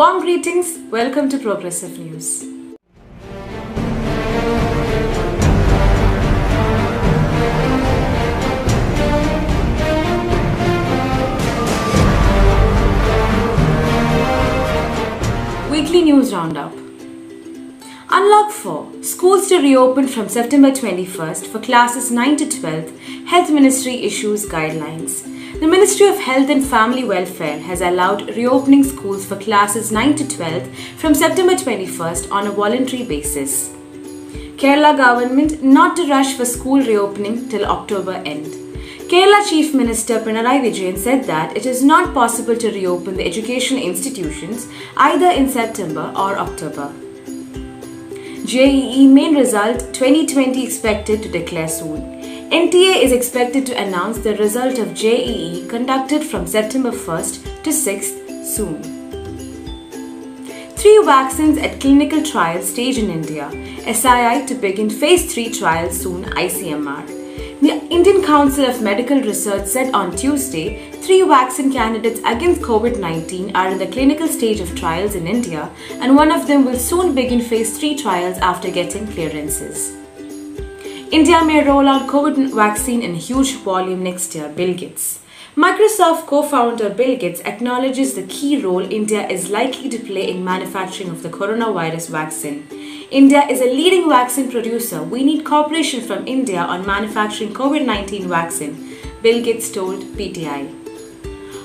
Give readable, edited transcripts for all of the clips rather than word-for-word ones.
Warm greetings, welcome to Progressive News. Weekly News Roundup. Unlock 4. Schools to reopen from September 21st for classes 9 to 12. Health Ministry issues guidelines. The Ministry of Health and Family Welfare has allowed reopening schools for classes 9 to 12 from September 21st on a voluntary basis. Kerala government not to rush for school reopening till October end. Kerala Chief Minister Pinarayi Vijayan said that it is not possible to reopen the educational institutions either in September or October. JEE main result 2020 expected to declare soon. NTA is expected to announce the result of JEE conducted from September 1st to 6th soon. 3 vaccines at clinical trial stage in India. SII to begin phase 3 trials soon, ICMR. The Indian Council of Medical Research said on Tuesday, 3 vaccine candidates against COVID-19 are in the clinical stage of trials in India, and one of them will soon begin phase 3 trials after getting clearances. India may roll out COVID vaccine in huge volume next year, Bill Gates. Microsoft co-founder Bill Gates acknowledges the key role India is likely to play in manufacturing of the coronavirus vaccine. India is a leading vaccine producer. We need cooperation from India on manufacturing COVID-19 vaccine, Bill Gates told PTI.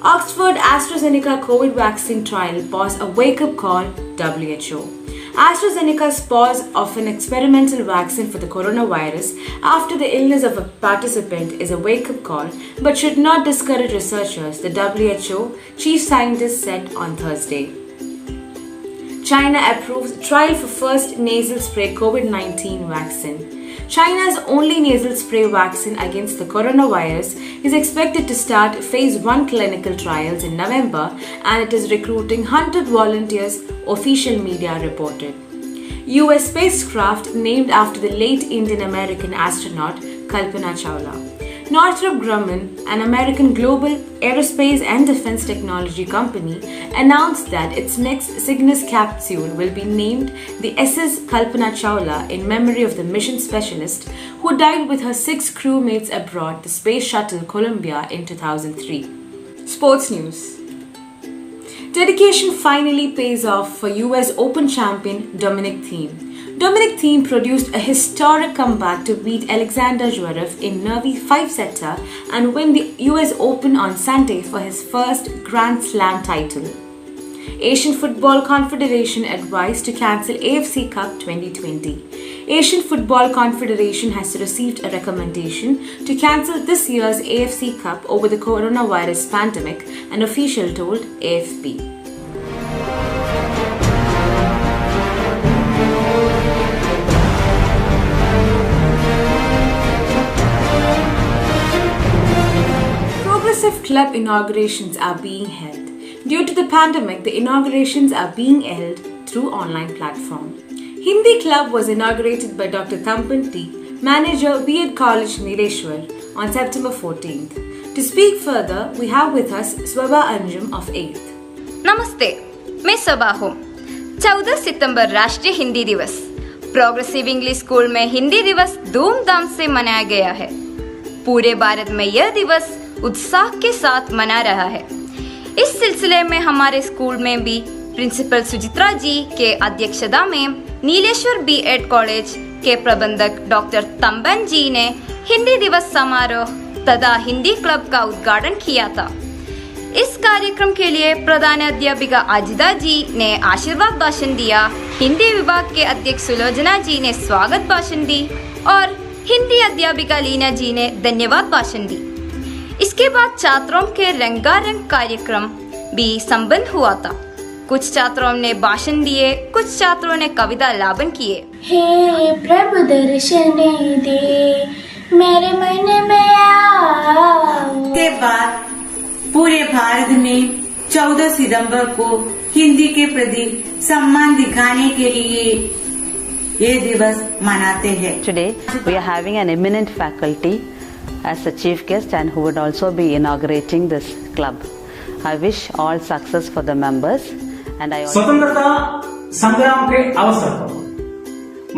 Oxford AstraZeneca COVID vaccine trial pause a wake-up call, WHO. AstraZeneca's pause of an experimental vaccine for the coronavirus after the illness of a participant is a wake-up call but should not discourage researchers, the WHO chief scientist said on Thursday. China approves trial for first nasal spray COVID-19 vaccine. China's only nasal spray vaccine against the coronavirus is expected to start phase 1 clinical trials in November, and it is recruiting 100 volunteers, official media reported. US spacecraft named after the late Indian-American astronaut Kalpana Chawla. Northrop Grumman, an American global aerospace and defense technology company, announced that its next Cygnus capsule will be named the SS Kalpana Chawla in memory of the mission specialist who died with her 6 crewmates aboard the Space Shuttle Columbia in 2003. Sports News. Dedication finally pays off for US Open champion Dominic Thiem. Dominic Thiem produced a historic comeback to beat Alexander Zverev in nervy 5-setter and win the US Open on Sunday for his first Grand Slam title. Asian Football Confederation advised to cancel AFC Cup 2020. Asian Football Confederation has received a recommendation to cancel this year's AFC Cup over the coronavirus pandemic, an official told AFP. Progressive club inaugurations are being held. Due to the pandemic, the inaugurations are being held through online platform. Hindi Club was inaugurated by Dr. Thampanti, manager B.Ed College Nileshwar, on September 14th. To speak further, we have with us Swabha Anjum of 8th. नमस्ते, मैं सबा हूँ। 14 सितंबर राष्ट्रीय हिंदी दिवस। Progressive English school में हिंदी दिवस धूमधाम से मनाया गया है। पूरे भारत में यह दिवस उत्साह के साथ मना रहा है। इस सिलसिले में हमारे स्कूल में भी प्रिंसिपल सुचित्रा जी के अध्यक्षता में नीलेश्वर B.Ed कॉलेज के प्रबंधक डॉक्टर तंबन जी ने हिंदी दिवस समारोह तथा हिंदी क्लब का उद्घाटन किया था। इस कार्यक्रम के लिए प्रधान अध्यापिका अजिता जी ने आशीर्वाद भाषण दिया, हिंदी विभाग के अध्यक्ष सुलोचना जी ने स्वागत भाषण दी और हिंदी अध्यापिका लीना जी ने धन्यवाद भाषण दी। इसके बाद छात्रों के रंगारंग कार्यक्रम भी संपन्न हुआ था। कुछ छात्रों ने भाषण दिए, कुछ छात्रों ने कविता लापन किए। हे प्रभु दर्शन दे मेरे मन में आओ। के बाद पूरे भारत में 14 सितंबर को हिंदी के प्रति सम्मान दिखाने के लिए ये दिवस मनाते हैं। Today we are having an eminent faculty as a chief guest and who would also be inaugurating this club. I wish all success for the members And I also स्वतंत्रता संग्राम के अवसर पर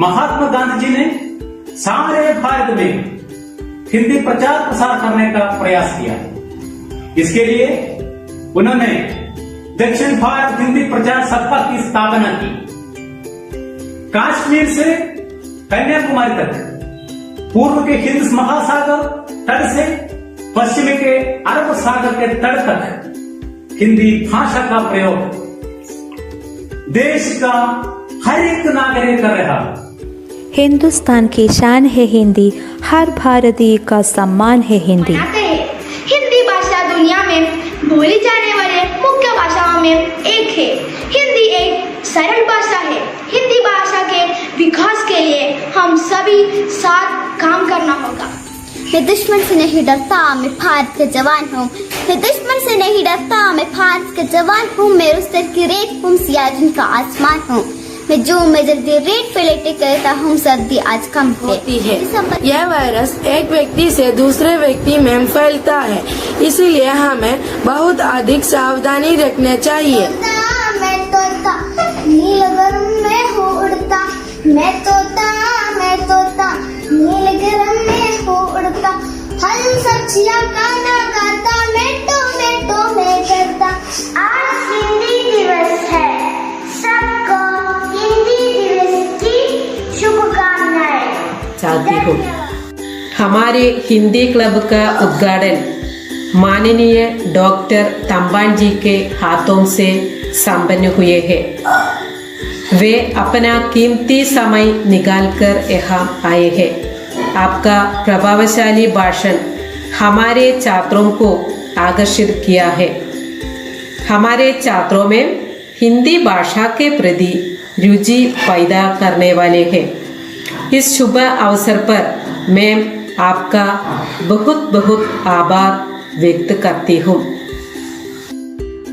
महात्मा गांधी जी ने सारे भारत में हिंदी प्रचार प्रसार करने का प्रयास किया। इसके लिए उन्होंने दक्षिण भारत हिंदी प्रचार सभा की स्थापना की। कश्मीर से कन्याकुमारी तक, पूर्व के हिंद महासागर तट से पश्चिम के अरब सागर के तट तक हिंदी भाषा का प्रयोग देश का हर एक नागरिक कर रहा। हिंदुस्तान की शान है हिंदी, हर भारतीय का सम्मान है हिंदी। हिंदी भाषा दुनिया में बोली जाने वाले मुख्य भाषाओं में एक है। हिंदी एक सरल भाषा है। हिंदी भाषा के विकास के लिए हम सभी साथ काम करना होगा। मैं दुश्मन से नहीं डरता, मैं भारत का जवान हूँ। मैं दुश्मन से नहीं डरता, मैं भारत का जवान हूँ। मैं रुस्तर की रेत हूँ, सियाचिन का आसमान हूँ। मैं जल्दी रेत पे लेटे कहता हूँ, सर्दी आज कम होती है। यह वायरस एक व्यक्ति से दूसरे व्यक्ति में फैलता है, इसीलिए हमें बहुत अधिक सावधानी रखना चाहिए। मैं तोता नील गरम में हो उड़ता, मैं तोता नील गरम में हो उड़ता। हल सब्जियां खाना खाता, मैं करता। आज हिंदी दिवस है, सबको हिंदी दिवस की शुभकामनाएं। चाहती हूँ हमारे हिंदी क्लब का उद्घाटन माननीय डॉक्टर तम्बान जी के हाथों से संपन्न हुए हैं। वे अपना कीमती समय निकालकर यहाँ आए हैं। आपका प्रभावशाली भाषण हमारे छात्रों को आकर्षित किया है। हमारे छात्रों में हिंदी भाषा के प्रति रुचि पैदा करने वाले हैं। इस शुभ अवसर पर मैं आपका बहुत बहुत आभार व्यक्त करती हूँ।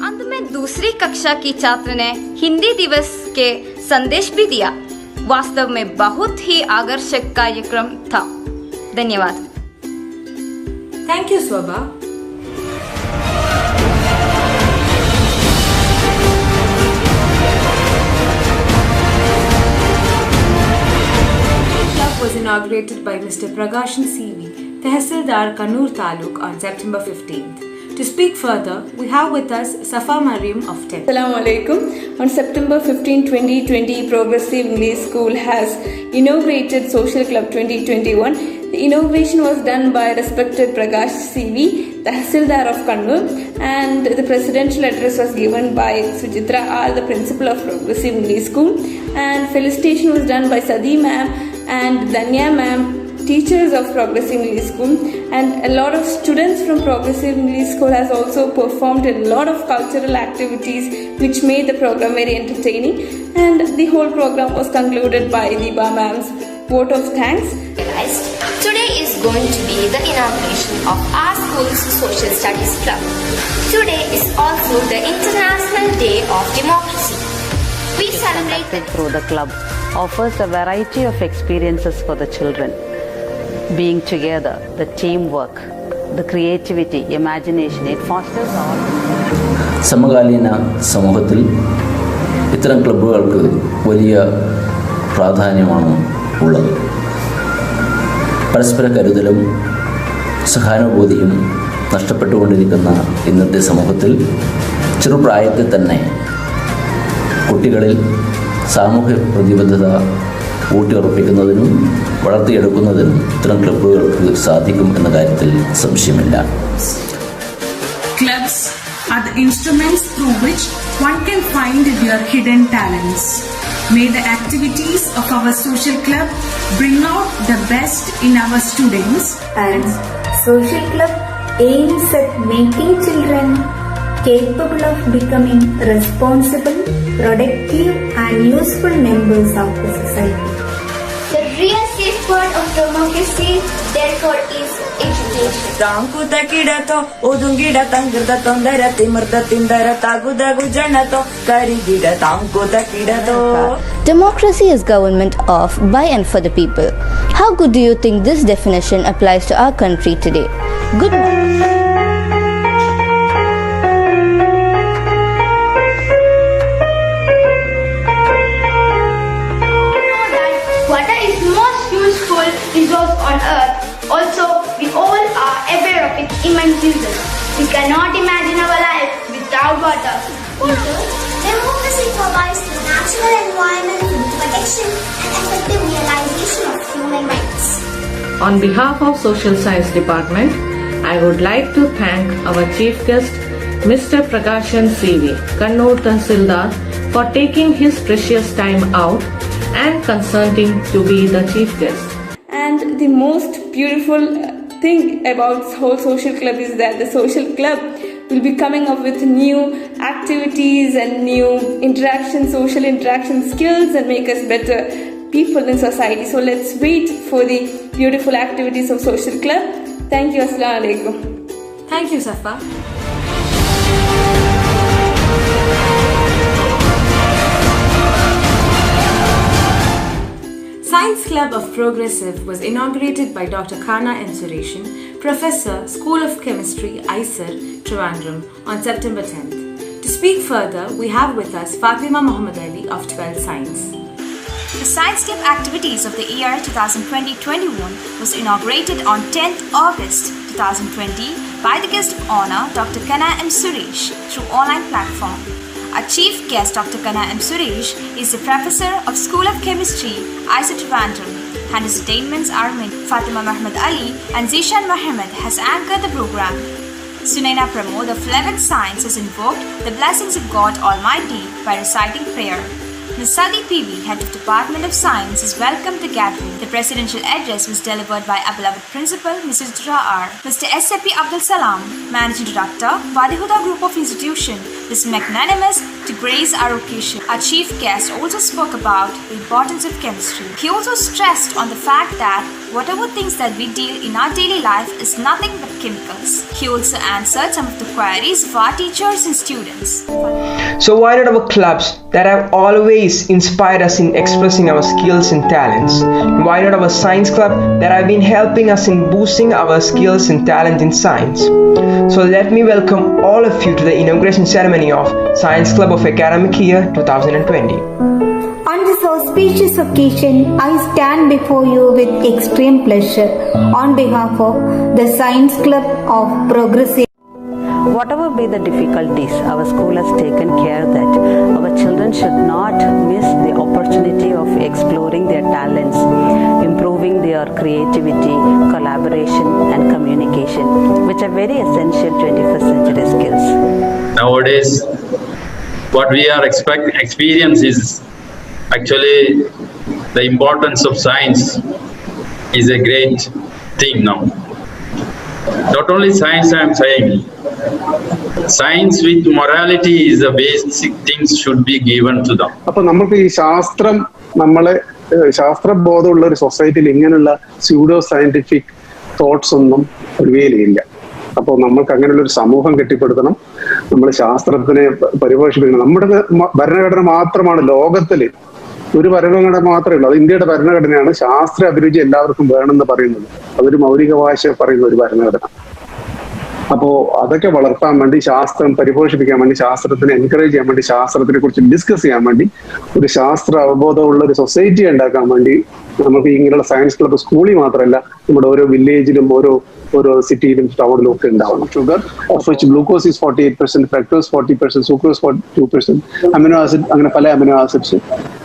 अंत में दूसरी कक्षा की छात्र ने हिंदी दिवस के संदेश भी दिया। वास्तव में बहुत ही आकर्षक कार्यक्रम था। धन्यवाद। Thank you, Swabha. The club was inaugurated by Mr. Pragashan CV, Tehsildar Kannur Taluk on September 15th. To speak further, we have with us Safa Mariam of 10th. Assalamu alaikum. On September 15, 2020, Progressive English School has inaugurated Social Club 2021. The inauguration was done by respected Prakash CV, Tehsildar of Kannur, and the presidential address was given by Sujitra R, the principal of Progressive English School, and felicitation was done by Sadi ma'am and Danya ma'am, teachers of Progressive English School, and a lot of students from Progressive English School has also performed a lot of cultural activities which made the program very entertaining, and the whole program was concluded by Deepa ma'am's vote of thanks. Today is going to be the inauguration of our school's Social Studies Club. Today is also the International Day of Democracy. We celebrate through the club offers a variety of experiences for the children. Being together, the teamwork, the creativity, imagination, it fosters all. സമകാലീന സമൂഹത്തിൽ ഇത്തരം ക്ലബ്ബുകൾക്ക് വലിയ പ്രാധാന്യമാണ് ഉള്ളത്. പരസ്പര കരുതലും സഹാനുഭൂതിയും നഷ്ടപ്പെട്ടുകൊണ്ടിരിക്കുന്ന ഇന്നത്തെ സമൂഹത്തിൽ ചെറുപ്രായത്തിൽ തന്നെ കുട്ടികളിൽ സാമൂഹ്യ പ്രതിബദ്ധത ഊട്ടിയുറപ്പിക്കുന്നതിനും വളർത്തിയെടുക്കുന്നതിനും ഇത്തരം ക്ലബ്ബുകൾക്ക് സാധിക്കും എന്ന കാര്യത്തിൽ സംശയമില്ല. Clubs are the instruments through which one can find their hidden talents. May the activities of our social club bring out the best in our students. And Social Club aims at making children capable of becoming responsible, productive and useful members of the society. the real safeguard of democracy, therefore, is education. Tankuta kidato, udungida tangirda tondara timirda tindara tagudagu janato, karigida tankuta kidato. Democracy is government of, by and for the people. How good do you think this definition applies to our country today? Good morning. Moreover, democracy provides the natural environment for the protection and effective realization of human rights. On behalf of Social Science Department, I would like to thank our chief guest, Mr. Prakashan CV, Kannur Tahsildar, for taking his precious time out and consenting to be the chief guest. And the most beautiful thing about whole social club is that the social club will be coming up with new activities and new social interaction skills and make us better people in society. So let's wait for the beautiful activities of social club. Thank you. Assalamu alaikum. Thank you, Safa. Science Club of Progressive was inaugurated by Dr. Kana M. Sureshan, Professor, School of Chemistry, ISER, Trivandrum, on September 10th. To speak further, we have with us Fatima Muhammad Ali of 12 Science. The Science Club activities of the year 2020-21 was inaugurated on 10th August 2020 by the guest of honor Dr. Kana M. Suresh through online platform. Our chief guest Dr. Kana M. Suresh is the Professor of School of Chemistry, ISER Trivandrum, and his attainments are many. Fatima Muhammad Ali and Zishan Muhammad has anchored the program. Sunaina Pramod of 11th Science has invoked the blessings of God Almighty by reciting prayer. Ms. Sadi PV, Head of Department of Science, has welcomed the gathering. The presidential address was delivered by our beloved Principal, Mrs. Dura R. Mr. S.A.P. Abdul Salam, Managing Director, Wadihuda Group of Institution, was magnanimous to grace our occasion. Our chief guest also spoke about the importance of chemistry. He also stressed on the fact that whatever things that we deal in our daily life is nothing but chemicals. He also answered some of the queries of our teachers and students. So why not our clubs that have always inspired us in expressing our skills and talents? Why not our science club that have been helping us in boosting our skills and talent in science? So let me welcome all of you to the inauguration ceremony of Science Club of Academic Year 2020. On this auspicious occasion, I stand before you with extreme pleasure on behalf of the Science Club of Progressive. Whatever be the difficulties, our school has taken care that our children should not miss the opportunity of exploring their talents, improving their creativity, collaboration and communication, which are very essential 21st century skills. Nowadays, what we are experience is actually the importance of science is a great thing now. Not only science, I am saying, science with morality is the basic things should be given to them. അപ്പൊ നമുക്ക് ഈ ശാസ്ത്രബോധമുള്ള ഒരു സൊസൈറ്റിയിൽ ഇങ്ങനെയുള്ള pseudo scientific thoughts ഒന്നും റിവീലില്ല. അപ്പോൾ നമ്മൾക്ക് അങ്ങനെയുള്ള ഒരു സമൂഹം കെട്ടിപ്പടുത്തണം. നമ്മൾ ശാസ്ത്രത്തിനെ പരിപോഷിപ്പിക്കണം. നമ്മുടെ ഭരണഘടന മാത്രമാണ് ലോകത്തില് ഒരു ഭരണഘടന മാത്രമേ ഉള്ളൂ. അത് ഇന്ത്യയുടെ ഭരണഘടനയാണ്. ശാസ്ത്ര അഭിരുചി എല്ലാവർക്കും വേണമെന്ന് പറയുന്നത്. അതൊരു മൗലികാവകാശം പറയുന്ന ഒരു ഭരണഘടന. അപ്പോ അതൊക്കെ വളർത്താൻ വേണ്ടി, ശാസ്ത്രം പരിപോഷിപ്പിക്കാൻ വേണ്ടി, ശാസ്ത്രത്തിനെ എൻകറേജ് ചെയ്യാൻ വേണ്ടി, ശാസ്ത്രത്തിനെ കുറിച്ച് ഡിസ്കസ് ചെയ്യാൻ വേണ്ടി, ഒരു ശാസ്ത്ര അവബോധമുള്ള ഒരു സൊസൈറ്റി ഉണ്ടാക്കാൻ വേണ്ടി നമുക്ക് ഇങ്ങനെയുള്ള സയൻസ് ക്ലബ്ബ് സ്കൂളിൽ മാത്രമല്ല നമ്മുടെ ഓരോ വില്ലേജിലും ഓരോ സിറ്റിയിലും ടൗണിലും ഒക്കെ ഉണ്ടാവണം. Sugar of which glucose is 48%, fructose 40%, sucrose 42%, amino acid, അങ്ങനെ പല അമിനോ ആസിഡ്സ്.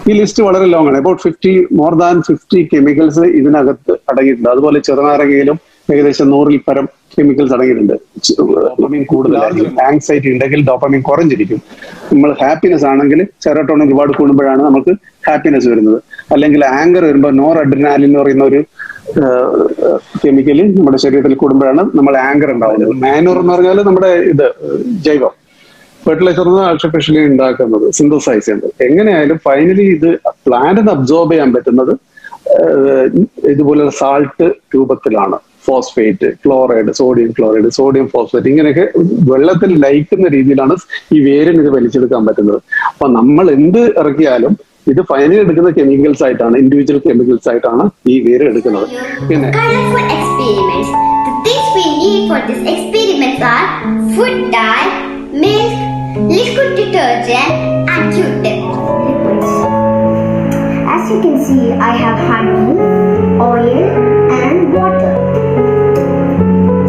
ഈ ലിസ്റ്റ് വളരെ ലോങ് ആണ്. അബൌട്ട് 50 കെമിക്കൽസ് ഇതിനകത്ത് അടങ്ങിയിട്ടുണ്ട്. അതുപോലെ ചെറുനാരങ്ങയിലും ഏകദേശം 100-ൽ പരം കെമിക്കൽസ് അടങ്ങിയിട്ടുണ്ട്. ഡോപ്പമിൻ കൂടുതലായിരിക്കും. ആങ്സൈറ്റി ഉണ്ടെങ്കിൽ ഡോപ്പമിൻ കുറഞ്ഞിരിക്കും. നമ്മൾ ഹാപ്പിനെസ് ആണെങ്കിൽ സെറോട്ടോണിൻ ഒരുപാട് കൂടുമ്പോഴാണ് നമുക്ക് ഹാപ്പിനെസ് വരുന്നത്. അല്ലെങ്കിൽ ആങ്കർ വരുമ്പോൾ നോർ അഡ്രിനാലിൻ എന്ന് പറയുന്ന ഒരു കെമിക്കല് നമ്മുടെ ശരീരത്തിൽ കൂടുമ്പോഴാണ് നമ്മൾ ആങ്കർ ഉണ്ടാവുന്നത്. മാനൂർ എന്ന് പറഞ്ഞാൽ നമ്മുടെ ജൈവം ഫെർട്ടിലൈസർ ആർട്ടിഫിഷ്യലി ഉണ്ടാക്കുന്നത്, സിന്തസൈസ് ചെയ്യുന്നത്. എങ്ങനെയായാലും ഫൈനലി ഇത് പ്ലാന്റിന് അബ്സോർബ് ചെയ്യാൻ പറ്റുന്നത് ഇതുപോലുള്ള സാൾട്ട് രൂപത്തിലാണ്. Phosphate, chloride, sodium chloride, sodium phosphate, ഇങ്ങനെയൊക്കെ വെള്ളത്തിൽ ലയിക്കുന്ന രീതിയിലാണ് ഈ വേരിന് ഇത് വലിച്ചെടുക്കാൻ പറ്റുന്നത്. അപ്പൊ നമ്മൾ എന്ത് ഇറക്കിയാലും ഇത് ഫൈനലി എടുക്കുന്ന കെമിക്കൽസ് ആയിട്ടാണ്, ഇൻഡിവിജ്വൽ കെമിക്കൽസ് ആയിട്ടാണ് ഈ വേര് എടുക്കുന്നത്. പിന്നെ liquid detergent and Q-tip. As you can see, I have honey, oil and water.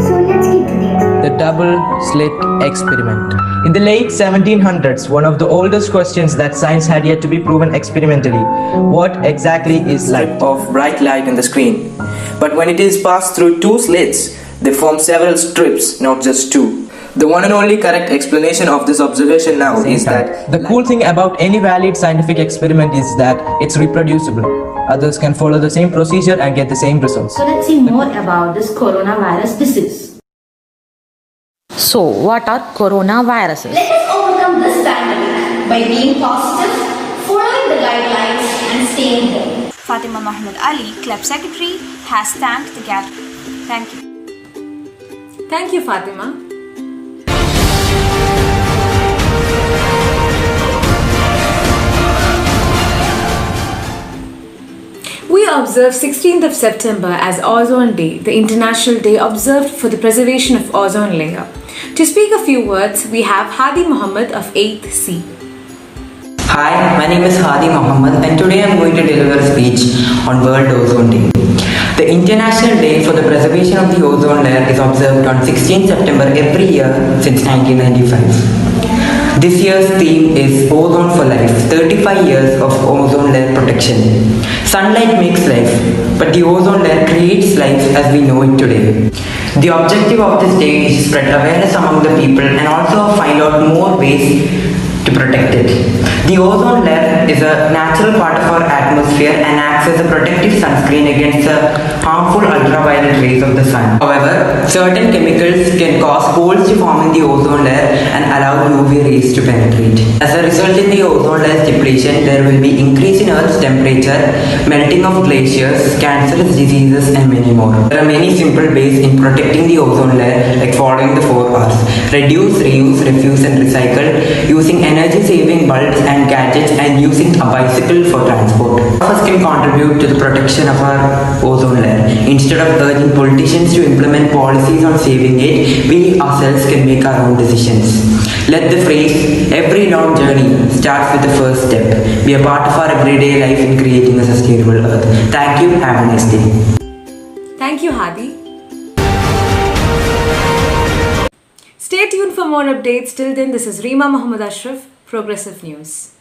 So let's get to this. The double slit experiment. In the late 1700s, one of the oldest questions that science had yet to be proven experimentally: what exactly is light? Of bright light in the screen. But when it is passed through two slits, they form several strips, not just two. The one and only correct explanation of this observation now is that the cool thing about any valid scientific experiment is that it's reproducible. Others can follow the same procedure and get the same results. So let's see more about this coronavirus disease. So, what are coronaviruses? Let us overcome this pandemic by being positive, following the guidelines, and staying home. Fatima Mahmoud Ali, Club Secretary, has thanked the gathering. Thank you. Thank you, Fatima. We observe 16th of September as Ozone Day, the International Day observed for the preservation of ozone layer. To speak a few words, we have Hadi Muhammad of 8th C. Hi, my name is Hadi Muhammad and today I am going to deliver a speech on World Ozone Day. The International Day for the Preservation of the Ozone Layer is observed on 16th September every year since 1995. This year's theme is Ozone for Life, 35 years of ozone layer protection. Sunlight makes life, but the ozone layer creates life as we know it today. The objective of this day is to spread awareness among the people and also find out more ways to protect it. The ozone layer is a natural part of our atmosphere and acts as a protective sunscreen against the harmful ultraviolet rays of the sun. However, certain chemicals can cause holes to form in the ozone layer and allow UV rays to penetrate. As a result, in the ozone layer's depletion, there will be increase in Earth's temperature, melting of glaciers, cancerous diseases, and many more. There are many simple ways in protecting the ozone layer, like following the 4 R's: reduce, reuse, refuse, and recycle, using energy-saving bulbs and gadgets, and using a bicycle for transport. All of us can contribute to the protection of our ozone layer. Instead of urging politicians to implement policies on saving it, we ourselves can make our own decisions. Let the phrase, every long journey starts with the first step, be a part of our everyday life in creating a sustainable Earth. Thank you. Have a nice day. Thank you, Hadi. Stay tuned for more updates. Till then, this is Reema Muhammad Ashraf, Progressive News.